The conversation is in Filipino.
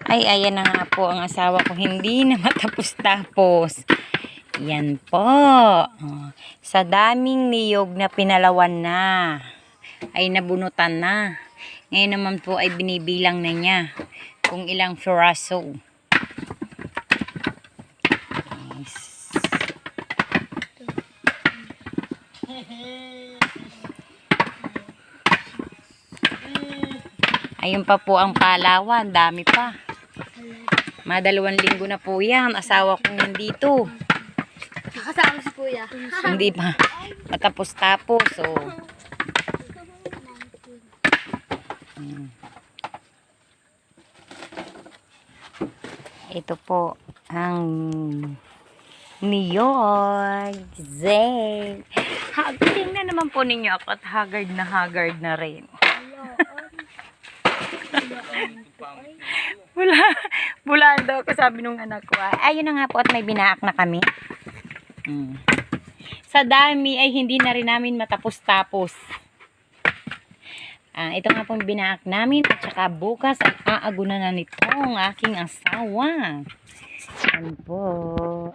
Ay, ayan na nga po ang asawa ko. Hindi na matapos-tapos. Yan po. Oh, sa daming niyog na pinalawan na, ay nabunutan na. Ngayon naman po ay binibilang na niya kung ilang piraso. Yes. Ayun pa po ang palawan. Dami pa. Madalawang linggo na po yan. Asawa kong nandito. Kasama si kuya. Hindi pa matapos-tapos. So, ito po ang niyog. Zay. Tingnan naman po ninyo ako at haggard na rin. Bulaan daw ako, sabi nung anak ko. Ayun na nga po at may binaak na kami. Sa dami ay hindi na rin namin matapos-tapos. Ito nga pong binaak namin at saka bukas ang aagunan na nitong aking asawa. Yan po.